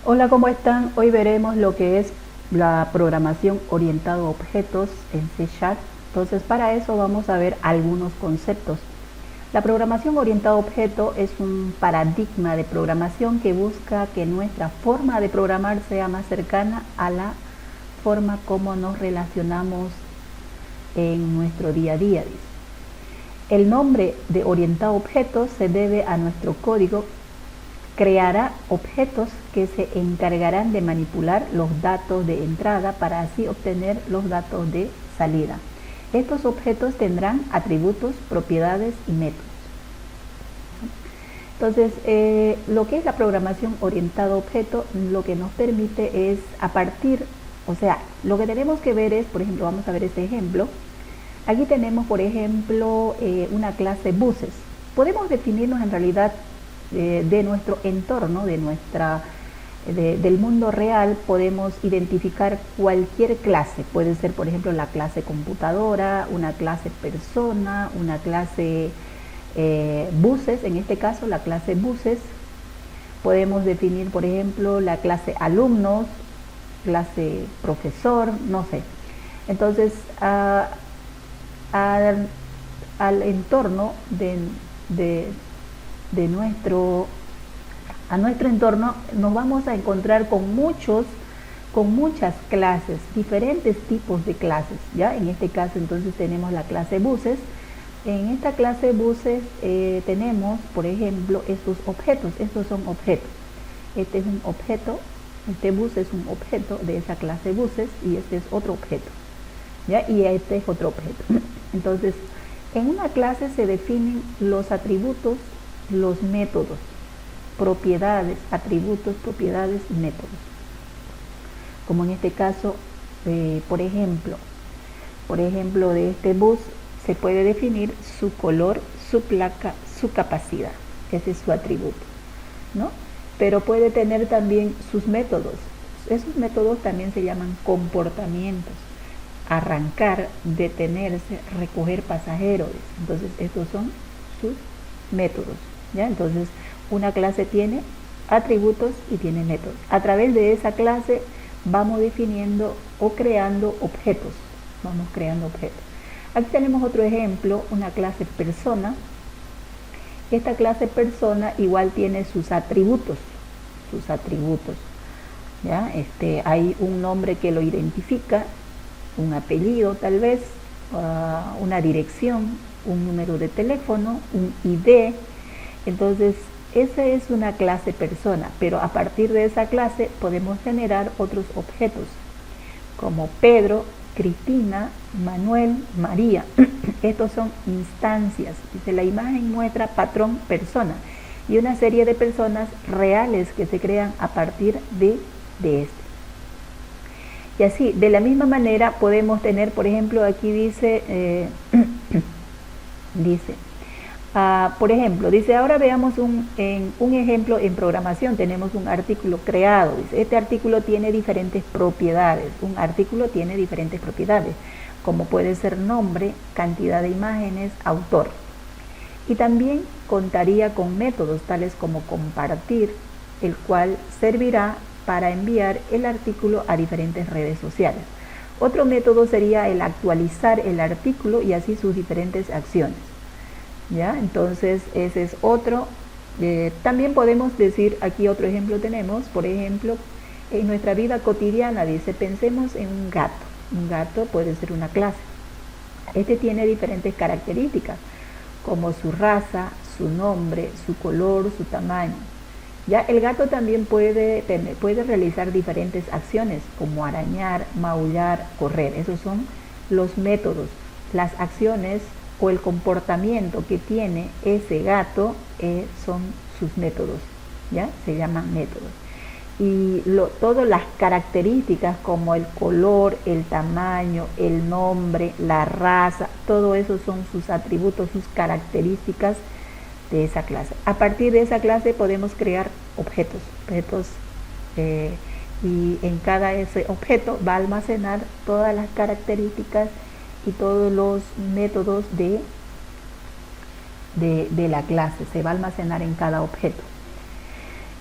Hola, ¿cómo están? Hoy veremos lo que es la programación orientada a objetos en C Sharp. Entonces, para eso vamos a ver algunos conceptos. La programación orientada a objeto es un paradigma de programación que busca que nuestra forma de programar sea más cercana a la forma como nos relacionamos en nuestro día a día. El nombre de orientado a objetos se debe a nuestro código. Creará objetos que se encargarán de manipular los datos de entrada para así obtener los datos de salida. Estos objetos tendrán atributos, propiedades y métodos. Entonces, lo que es la programación orientada a objeto, lo que nos permite es lo que tenemos que ver es, por ejemplo, vamos a ver este ejemplo. Aquí tenemos, por ejemplo, una clase buses. Podemos definirnos en realidad de nuestro entorno, del mundo real, podemos identificar cualquier clase. Puede ser, por ejemplo, la clase computadora, una clase persona, una clase buses, en este caso la clase buses. Podemos definir, por ejemplo, la clase alumnos, clase profesor, no sé. Entonces, al entorno a nuestro entorno nos vamos a encontrar con muchas clases, diferentes tipos de clases, ¿ya? En este caso entonces tenemos la clase buses. En esta clase buses tenemos, por ejemplo, estos objetos. Estos son objetos. Este es un objeto, este bus es un objeto de esa clase buses y este es otro objeto, ¿ya? Y este es otro objeto. Entonces, en una clase se definen los atributos, los métodos, propiedades, atributos, propiedades y métodos. Como en este caso, por ejemplo, de este bus se puede definir su color, su placa, su capacidad. Ese es su atributo, ¿no? Pero puede tener también sus métodos. Esos métodos también se llaman comportamientos. Arrancar, detenerse, recoger pasajeros. Entonces, estos son sus métodos, ¿ya? Entonces, una clase tiene atributos y tiene métodos. A través de esa clase vamos definiendo o creando objetos. Vamos creando objetos. Aquí tenemos otro ejemplo, una clase persona. Esta clase persona igual tiene sus atributos. ¿Ya? Hay un nombre que lo identifica, un apellido tal vez, una dirección, un número de teléfono, un ID. Entonces, esa es una clase persona, pero a partir de esa clase podemos generar otros objetos, como Pedro, Cristina, Manuel, María. Estos son instancias. Dice, la imagen muestra patrón persona y una serie de personas reales que se crean a partir de este. Y así, de la misma manera podemos tener, por ejemplo, aquí dice, por ejemplo, dice, ahora veamos un ejemplo en programación. Tenemos un artículo creado. Dice, este artículo tiene diferentes propiedades. Un artículo tiene diferentes propiedades, como puede ser nombre, cantidad de imágenes, autor. Y también contaría con métodos tales como compartir, el cual servirá para enviar el artículo a diferentes redes sociales. Otro método sería el actualizar el artículo y así sus diferentes acciones. ¿Ya? Entonces ese es otro. También podemos decir, aquí otro ejemplo tenemos, por ejemplo, en nuestra vida cotidiana, dice, pensemos en un gato. Un gato puede ser una clase. Este tiene diferentes características, como su raza, su nombre, su color, su tamaño. Ya el gato también puede realizar diferentes acciones, como arañar, maullar, correr. Esos son los métodos. Las acciones o el comportamiento que tiene ese gato son sus métodos, ¿ya? Se llaman métodos. Y todas las características como el color, el tamaño, el nombre, la raza, todo eso son sus atributos, sus características de esa clase. A partir de esa clase podemos crear objetos y en cada ese objeto va a almacenar todas las características y todos los métodos de la clase. Se va a almacenar en cada objeto.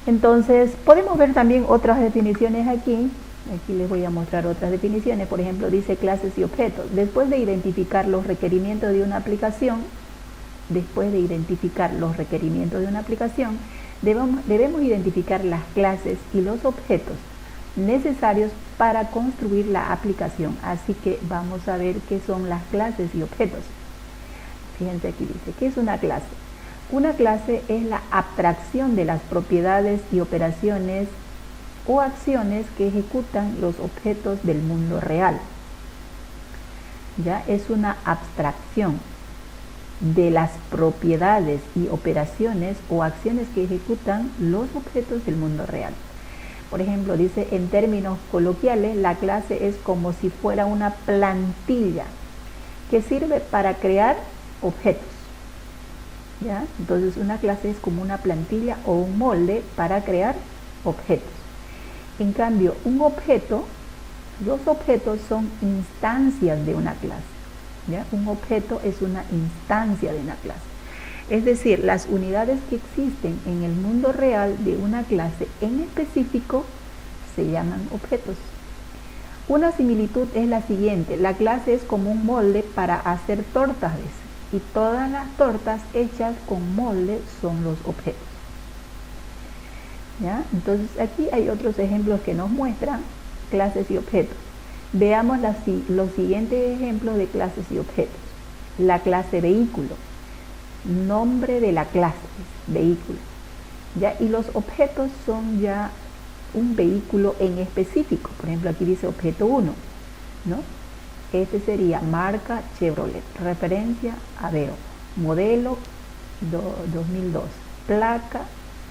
Entonces, podemos ver también otras definiciones aquí. Aquí les voy a mostrar otras definiciones. Por ejemplo, dice clases y objetos. Después de identificar los requerimientos de una aplicación, debemos identificar las clases y los objetos necesarios para construir la aplicación. Así que vamos a ver qué son las clases y objetos. Fíjense aquí dice, ¿qué es una clase? Una clase es la abstracción de las propiedades y operaciones o acciones que ejecutan los objetos del mundo real. Ya es una abstracción de las propiedades y operaciones o acciones que ejecutan los objetos del mundo real. Por ejemplo, dice en términos coloquiales, la clase es como si fuera una plantilla que sirve para crear objetos. ¿Ya? Entonces una clase es como una plantilla o un molde para crear objetos. En cambio, los objetos son instancias de una clase. ¿Ya? Un objeto es una instancia de una clase. Es decir, las unidades que existen en el mundo real de una clase en específico se llaman objetos. Una similitud es la siguiente: la clase es como un molde para hacer tortas, y todas las tortas hechas con molde son los objetos. ¿Ya? Entonces aquí hay otros ejemplos que nos muestran clases y objetos. Veamos los siguientes ejemplos de clases y objetos. La clase vehículo, nombre de la clase, vehículo. ¿Ya? Y los objetos son ya un vehículo en específico. Por ejemplo, aquí dice objeto 1, ¿no? Este sería marca Chevrolet, referencia Aveo, modelo 2002, placa,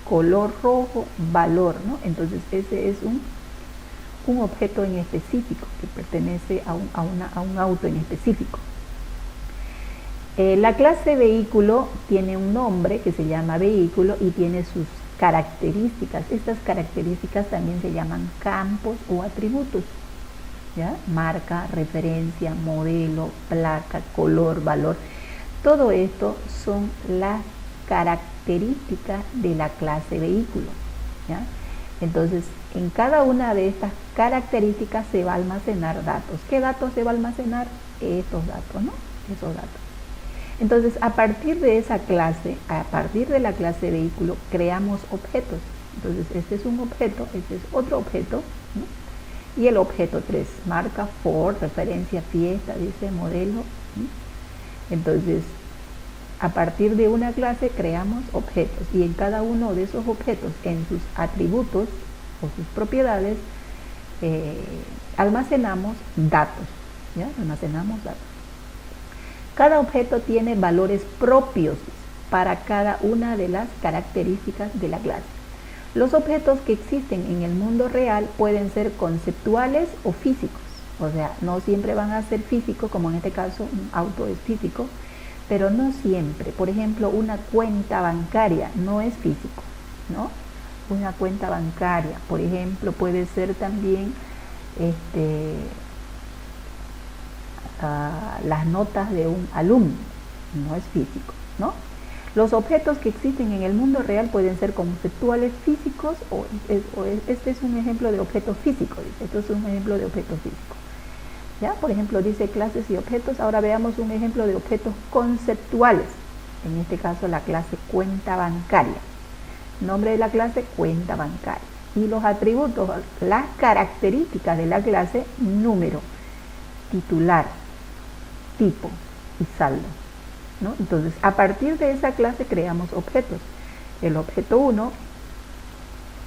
color rojo, valor, ¿no? Entonces ese es un objeto en específico que pertenece a un auto en específico. La clase vehículo tiene un nombre que se llama vehículo y tiene sus características. Estas características también se llaman campos o atributos. ¿Ya? Marca, referencia, modelo, placa, color, valor. Todo esto son las características de la clase vehículo. ¿Ya? Entonces, en cada una de estas características se va a almacenar datos. ¿Qué datos se va a almacenar? Estos datos, ¿no? Esos datos. Entonces, a partir de esa clase, a partir de la clase vehículo, creamos objetos. Entonces, este es un objeto, este es otro objeto, ¿no? Y el objeto 3, marca Ford, referencia fiesta, dice modelo. Entonces, a partir de una clase creamos objetos y en cada uno de esos objetos, en sus atributos o sus propiedades, almacenamos datos. ¿Ya? Almacenamos datos. Cada objeto tiene valores propios para cada una de las características de la clase. Los objetos que existen en el mundo real pueden ser conceptuales o físicos, o sea, no siempre van a ser físicos, como en este caso un auto es físico, pero no siempre. Por ejemplo, una cuenta bancaria no es físico, ¿no? Una cuenta bancaria, por ejemplo, puede ser también las notas de un alumno, no es físico, ¿no? Los objetos que existen en el mundo real pueden ser conceptuales físicos o este es un ejemplo de objeto físico, dice, esto es un ejemplo de objeto físico. ¿Ya? Por ejemplo, dice clases y objetos. Ahora veamos un ejemplo de objetos conceptuales. En este caso, la clase cuenta bancaria. Nombre de la clase, cuenta bancaria. Y los atributos, las características de la clase, número, titular, tipo y saldo. ¿No? Entonces, a partir de esa clase creamos objetos. El objeto 1,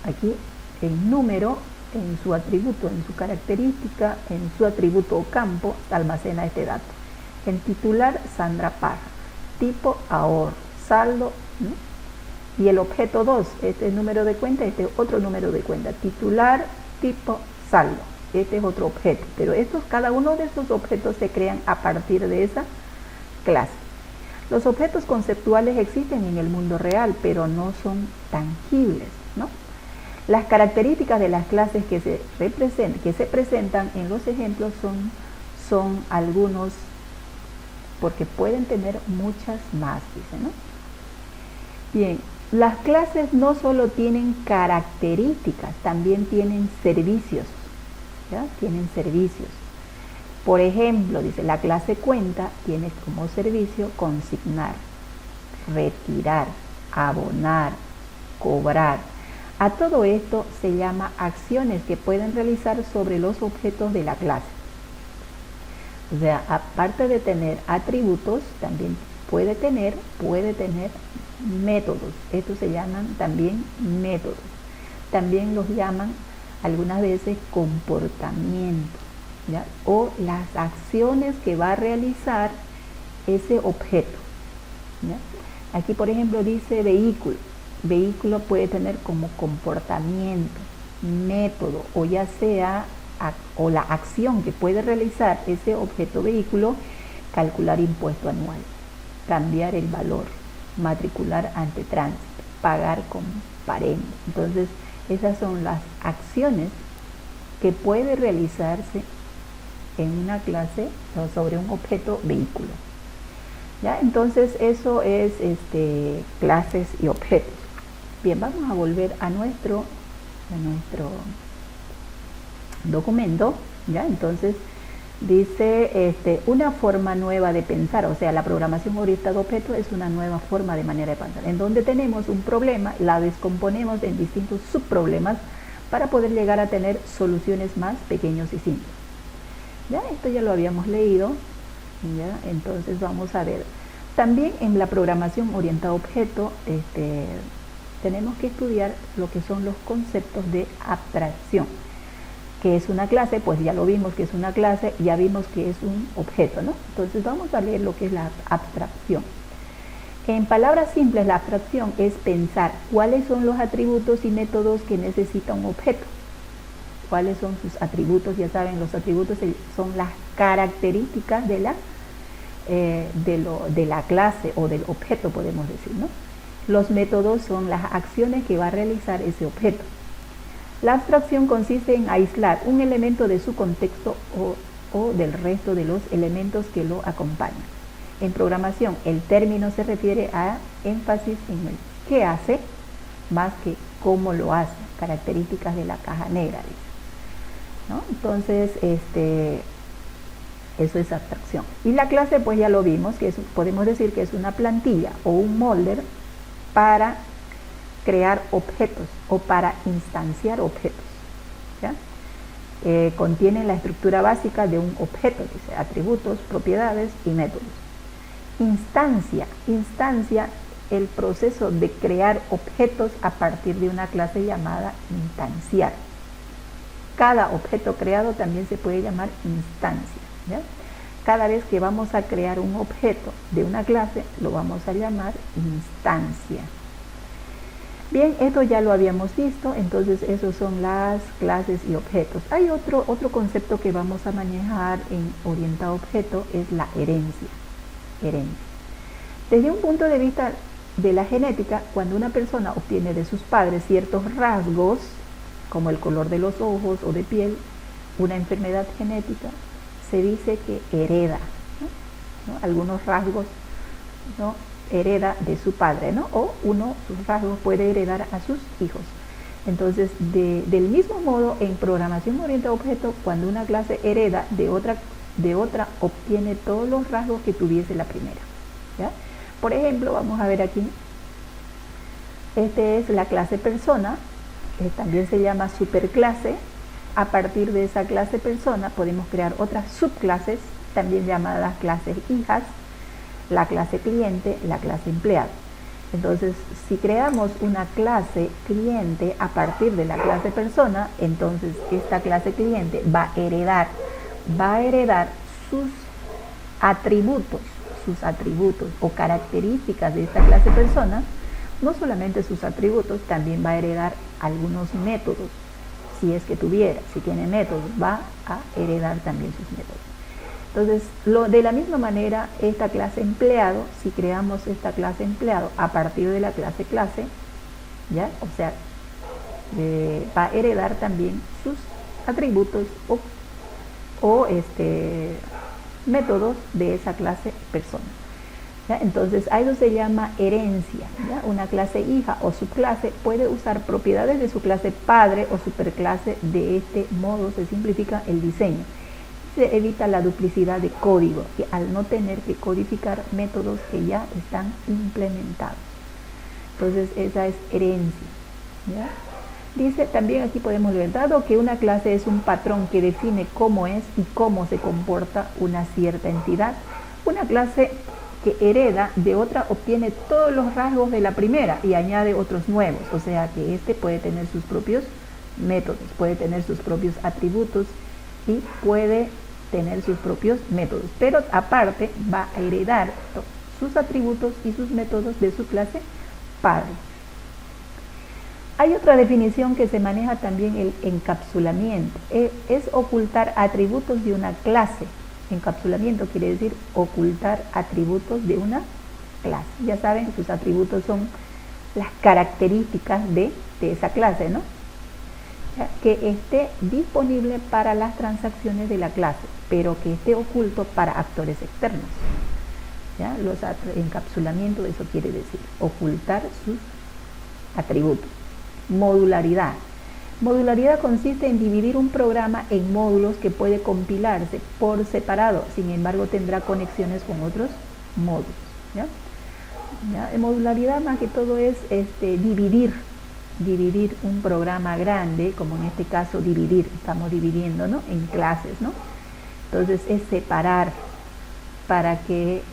aquí, el número, en su atributo, en su característica, en su atributo o campo, almacena este dato. En titular, Sandra Parra. Tipo, ahorro. Saldo, ¿no? Y el objeto 2, este es número de cuenta, este es otro número de cuenta. Titular, tipo, saldo. Este es otro objeto. Pero cada uno de estos objetos se crean a partir de esa clase. Los objetos conceptuales existen en el mundo real, pero no son tangibles, ¿no? Las características de las clases que se presentan en los ejemplos son algunos, porque pueden tener muchas más, dice, ¿no? Bien, Las clases no solo tienen características, también tienen servicios, ¿ya? Tienen servicios. Por ejemplo, dice, la clase cuenta tiene como servicio consignar, retirar, abonar, cobrar. A todo esto se llama acciones que pueden realizar sobre los objetos de la clase. O sea, aparte de tener atributos, también puede tener métodos. Estos se llaman también métodos. También los llaman algunas veces comportamiento, ¿ya? O las acciones que va a realizar ese objeto, ¿ya? Aquí, por ejemplo, dice vehículo. Vehículo puede tener como comportamiento, método, o ya sea o la acción que puede realizar ese objeto vehículo: calcular impuesto anual, cambiar el valor, matricular ante tránsito, pagar con parendo. Entonces, esas son las acciones que puede realizarse en una clase sobre un objeto vehículo. ¿Ya? Entonces, eso es clases y objetos. Bien, vamos a volver a nuestro documento. ¿Ya? Entonces, dice una forma nueva de pensar, o sea, la programación orientada a objetos es una nueva forma de manera de pensar, en donde tenemos un problema, la descomponemos en distintos subproblemas para poder llegar a tener soluciones más pequeños y simples. ¿Ya? Esto ya lo habíamos leído, ¿ya? Entonces vamos a ver. También en la programación orientada a objeto tenemos que estudiar lo que son los conceptos de abstracción. Que es una clase, pues ya lo vimos que es una clase, ya vimos que es un objeto, ¿no? Entonces vamos a leer lo que es la abstracción. En palabras simples, la abstracción es pensar cuáles son los atributos y métodos que necesita un objeto. ¿Cuáles son sus atributos? Ya saben, los atributos son las características de la clase o del objeto, podemos decir, ¿no? Los métodos son las acciones que va a realizar ese objeto. La abstracción consiste en aislar un elemento de su contexto o del resto de los elementos que lo acompañan. En programación, el término se refiere a énfasis en el qué hace más que cómo lo hace, características de la caja negra, dice, ¿no? Entonces, eso es abstracción. Y la clase, pues ya lo vimos, que podemos decir que es una plantilla o un molder para crear objetos o para instanciar objetos, ¿ya? Contiene la estructura básica de un objeto, dice, atributos, propiedades y métodos. Instancia, el proceso de crear objetos a partir de una clase llamada instanciar. Cada objeto creado también se puede llamar instancia, ¿ya? Cada vez que vamos a crear un objeto de una clase, lo vamos a llamar instancia. Bien, esto ya lo habíamos visto, entonces esos son las clases y objetos. Hay otro concepto que vamos a manejar en orientado a objeto, es la herencia. Desde un punto de vista de la genética, cuando una persona obtiene de sus padres ciertos rasgos, como el color de los ojos o de piel, una enfermedad genética, se dice que hereda, ¿no? Algunos rasgos, ¿no?, hereda de su padre, ¿no? O sus rasgos puede heredar a sus hijos. Entonces, del mismo modo, en programación orientada a objeto, cuando una clase hereda de otra, obtiene todos los rasgos que tuviese la primera, ¿ya? Por ejemplo, vamos a ver aquí, es la clase persona, también se llama superclase. A partir de esa clase persona podemos crear otras subclases, también llamadas clases hijas, la clase cliente, la clase empleado. Entonces, si creamos una clase cliente a partir de la clase persona, entonces esta clase cliente va a heredar sus atributos o características de esta clase persona. No solamente sus atributos, también va a heredar algunos métodos, si es que si tiene métodos, va a heredar también sus métodos. Entonces, de la misma manera, esta clase empleado, si creamos esta clase empleado a partir de la clase ¿ya? O sea, va a heredar también sus atributos o métodos de esa clase persona, ¿ya? Entonces, a eso se llama herencia, ¿ya? Una clase hija o subclase puede usar propiedades de su clase padre o superclase. De este modo se simplifica el diseño. Se evita la duplicidad de código, que al no tener que codificar métodos que ya están implementados. Entonces, esa es herencia, ¿ya? Dice, también aquí podemos ver, dado que una clase es un patrón que define cómo es y cómo se comporta una cierta entidad, una clase que hereda de otra obtiene todos los rasgos de la primera y añade otros nuevos. O sea que este puede tener sus propios métodos, puede tener sus propios atributos y puede tener sus propios métodos. Pero aparte va a heredar sus atributos y sus métodos de su clase padre. Hay otra definición que se maneja también, el encapsulamiento. Es ocultar atributos de una clase. Encapsulamiento quiere decir ocultar atributos de una clase. Ya saben, sus atributos son las características de esa clase, ¿no? Ya, que esté disponible para las transacciones de la clase, pero que esté oculto para actores externos. ¿Ya? Los encapsulamientos, eso quiere decir ocultar sus atributos. Modularidad. Modularidad consiste en dividir un programa en módulos que puede compilarse por separado, sin embargo tendrá conexiones con otros módulos. ¿Ya? ¿Ya? Modularidad más que todo es dividir un programa grande, como en este caso estamos dividiendo, ¿no?, en clases, ¿no? Entonces es separar para que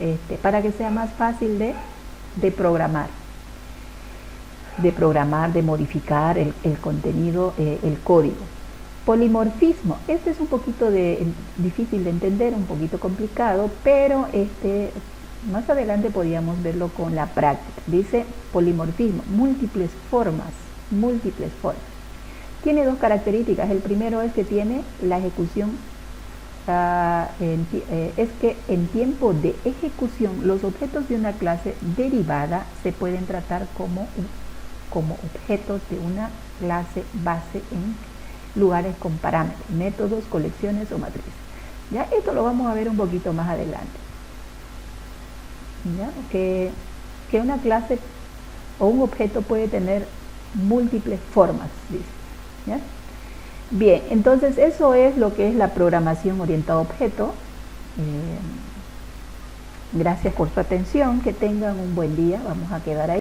sea más fácil de programar. De modificar el contenido, el código. Polimorfismo, este es un poquito difícil de entender, un poquito complicado, pero más adelante podríamos verlo con la práctica. Dice polimorfismo, múltiples formas. Tiene dos características. El primero es que tiene la ejecución, es que en tiempo de ejecución los objetos de una clase derivada se pueden tratar como objetos de una clase base en lugares con parámetros, métodos, colecciones o matrices. Ya esto lo vamos a ver un poquito más adelante. ¿Ya? Que una clase o un objeto puede tener múltiples formas, dice. ¿Ya? Bien, entonces eso es lo que es la programación orientada a objeto. Gracias por su atención, que tengan un buen día, vamos a quedar ahí.